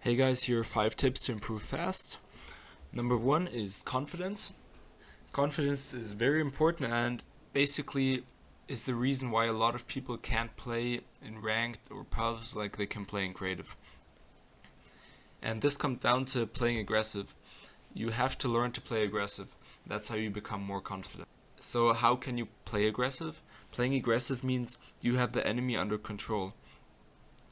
Hey guys, here are 5 tips to improve fast. Number 1 is confidence. Confidence is very important and basically is the reason why a lot of people can't play in ranked or pubs like they can play in creative. And this comes down to playing aggressive. You have to learn to play aggressive. That's how you become more confident. So how can you play aggressive? Playing aggressive means you have the enemy under control.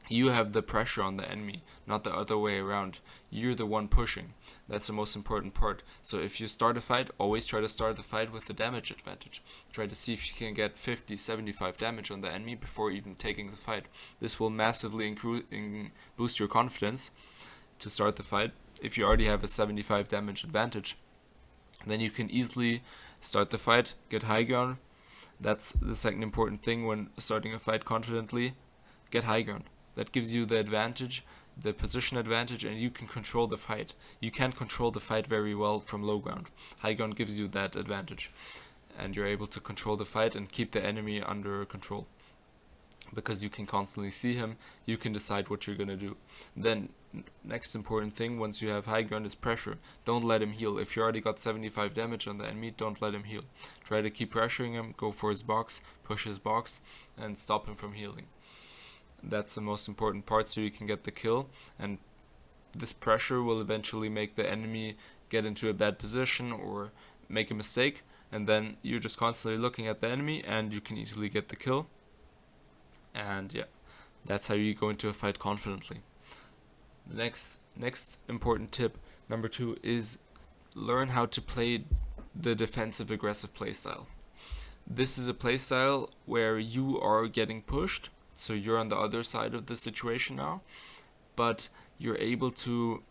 You have the pressure on the enemy, not the other way around. You're the one pushing. That's the most important part. So if you start a fight, always try to start the fight with the damage advantage. Try to see if you can get 50, 75 damage on the enemy before even taking the fight. This will massively boost your confidence to start the fight. If you already have a 75 damage advantage, then you can easily start the fight, get high ground. That's the second important thing when starting a fight confidently. Get high ground. That gives you the advantage, the position advantage, and you can control the fight. You can't control the fight very well from low ground. High ground gives you that advantage, and you're able to control the fight and keep the enemy under control. Because you can constantly see him, you can decide what you're gonna do. Then, next important thing, once you have high ground, is pressure. Don't let him heal. If you already got 75 damage on the enemy, don't let him heal. Try to keep pressuring him, go for his box, push his box, and stop him from healing. That's the most important part, so you can get the kill, and this pressure will eventually make the enemy get into a bad position or make a mistake, and then you're just constantly looking at the enemy and you can easily get the kill. And yeah, that's how you go into a fight confidently. The next important tip, number 2, is learn how to play the defensive aggressive playstyle. This is a playstyle where you are getting pushed, so you're on the other side of the situation now, but you're able to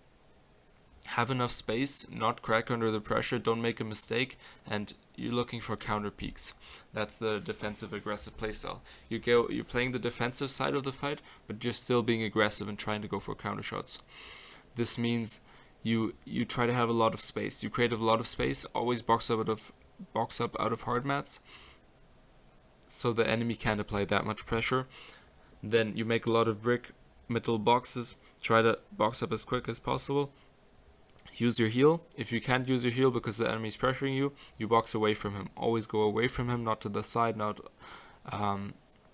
have enough space, not crack under the pressure, don't make a mistake, and you're looking for counter peaks. That's the defensive aggressive playstyle. You're playing the defensive side of the fight, but you're still being aggressive and trying to go for counter shots. This means you try to have a lot of space. You create a lot of space, always box up out of hard mats, so the enemy can't apply that much pressure. Then you make a lot of brick middle boxes, try to box up as quick as possible. Use your heal. If you can't use your heal because the enemy is pressuring you, you box away from him. Always go away from him, not to the side, not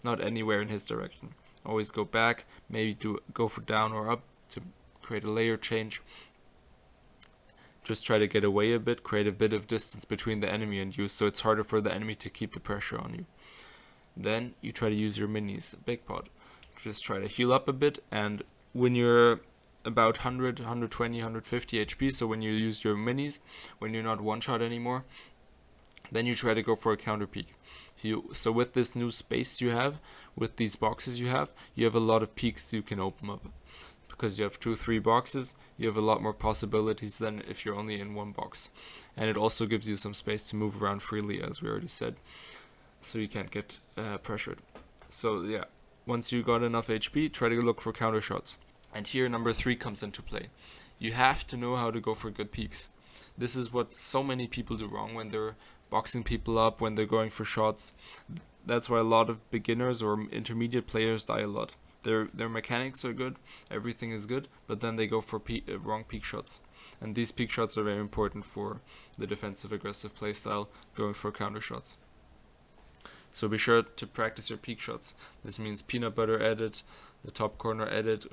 anywhere in his direction. Always go back, maybe go for down or up to create a layer change. Just try to get away a bit, create a bit of distance between the enemy and you, so it's harder for the enemy to keep the pressure on you. Then you try to use your minis, big pot. Just try to heal up a bit, and when you're about 100, 120, 150 HP, so when you use your minis, when you're not one shot anymore, then you try to go for a counter peek. So with this new space you have, with these boxes you have a lot of peaks you can open up. Because you have 2-3 boxes, you have a lot more possibilities than if you're only in one box. And it also gives you some space to move around freely, as we already said, so you can't get pressured. So yeah, once you got enough HP, try to look for counter shots. And here number 3 comes into play. You have to know how to go for good peaks. This is what so many people do wrong when they're boxing people up, when they're going for shots. That's why a lot of beginners or intermediate players die a lot. Their mechanics are good, everything is good, but then they go for wrong peak shots. And these peak shots are very important for the defensive aggressive playstyle, going for counter shots. So be sure to practice your peak shots. This means peanut butter edit, the top corner edit,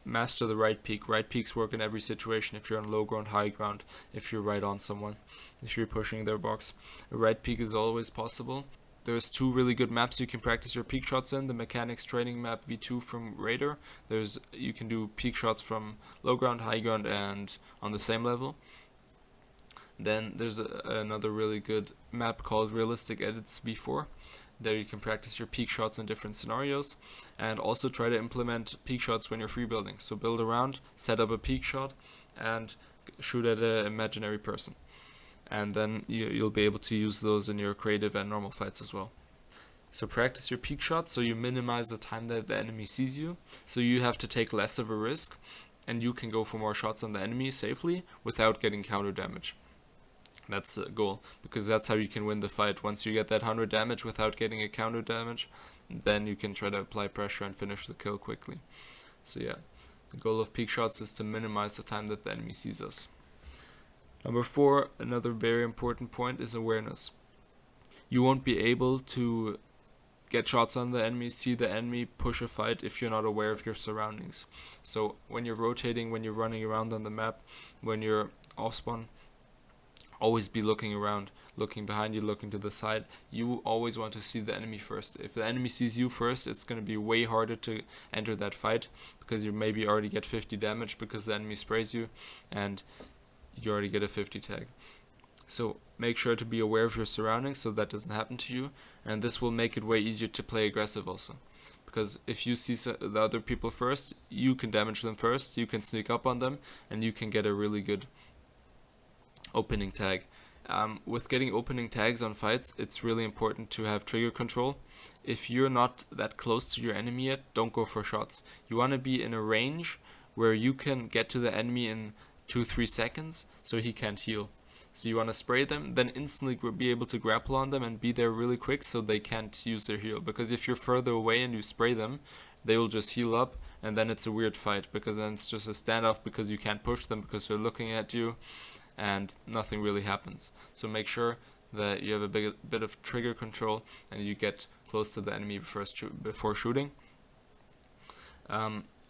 master the right peak. Right peaks work in every situation, if you're on low ground, high ground, if you're right on someone, if you're pushing their box. A right peak is always possible. There's 2 really good maps you can practice your peak shots in. The Mechanics Training Map V2 from Raider. You can do peak shots from low ground, high ground, and on the same level. Then there's another really good map called Realistic Edits V4. There you can practice your peak shots in different scenarios, and also try to implement peak shots when you're free building. So build around, set up a peak shot, and shoot at an imaginary person. And then you'll be able to use those in your creative and normal fights as well. So practice your peak shots so you minimize the time that the enemy sees you, so you have to take less of a risk, and you can go for more shots on the enemy safely without getting counter damage. That's the goal, because that's how you can win the fight. Once you get that 100 damage without getting a counter damage, then you can try to apply pressure and finish the kill quickly. So yeah, The goal of peek shots is to minimize the time that the enemy sees us. Number 4, another very important point, is awareness. You won't be able to get shots on the enemy, see the enemy, push a fight if you're not aware of your surroundings. So when you're rotating, when you're running around on the map, when you're off spawn, always be looking around, looking behind you, looking to the side. You always want to see the enemy first. If the enemy sees you first, it's going to be way harder to enter that fight, because you maybe already get 50 damage because the enemy sprays you and you already get a 50 tag. So make sure to be aware of your surroundings so that doesn't happen to you, and this will make it way easier to play aggressive also. Because if you see the other people first, you can damage them first, you can sneak up on them, and you can get a really good opening tag. With getting opening tags on fights, it's really important to have trigger control. If you're not that close to your enemy yet, don't go for shots. You want to be in a range where you can get to the enemy in 2-3 seconds so he can't heal. So you want to spray them, then instantly be able to grapple on them and be there really quick so they can't use their heal. Because if you're further away and you spray them, they will just heal up, and then it's a weird fight, because then it's just a standoff because you can't push them because they're looking at you and nothing really happens. So make sure that you have a bit of trigger control and you get close to the enemy before shooting.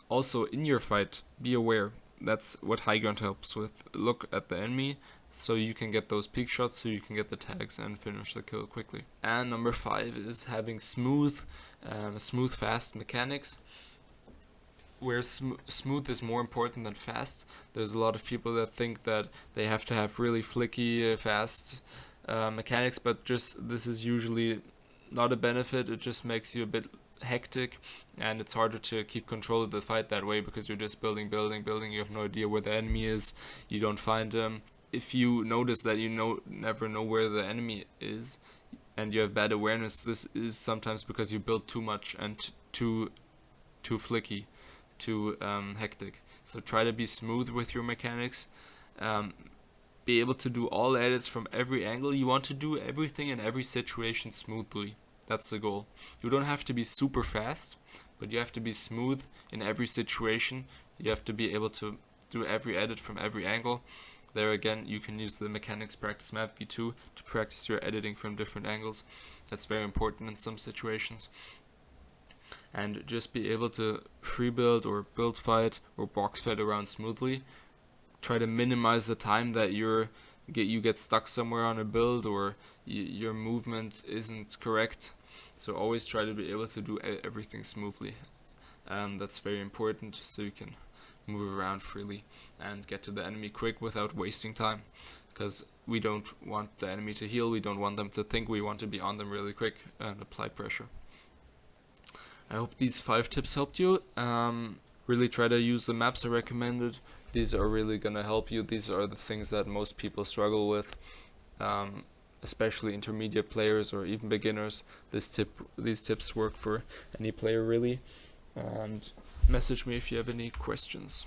Also, in your fight, be aware. That's what high ground helps with. Look at the enemy so you can get those peek shots, so you can get the tags and finish the kill quickly. And number 5 is having smooth, fast mechanics, where smooth is more important than fast. There's a lot of people that think that they have to have really flicky, fast mechanics, but this is usually not a benefit. It just makes you a bit hectic, and it's harder to keep control of the fight that way, because you're just building. You have no idea where the enemy is, you don't find him. If you notice that you never know where the enemy is and you have bad awareness, this is sometimes because you build too much and too flicky, too hectic. So try to be smooth with your mechanics. Be able to do all edits from every angle. You want to do everything in every situation smoothly. That's the goal. You don't have to be super fast, but you have to be smooth in every situation. You have to be able to do every edit from every angle. There again, you can use the mechanics practice map v2 to practice your editing from different angles. That's very important in some situations. And just be able to free build or build fight or box fight around smoothly. Try to minimize the time that you get stuck somewhere on a build, or your movement isn't correct. So always try to be able to do everything smoothly. That's very important, so you can move around freely and get to the enemy quick without wasting time, because we don't want the enemy to heal, we don't want them to think, we want to be on them really quick and apply pressure. I hope these 5 tips helped you. Really try to use the maps I recommended. These are really gonna help you. These are the things that most people struggle with, especially intermediate players or even beginners. These tips work for any player really. And message me if you have any questions.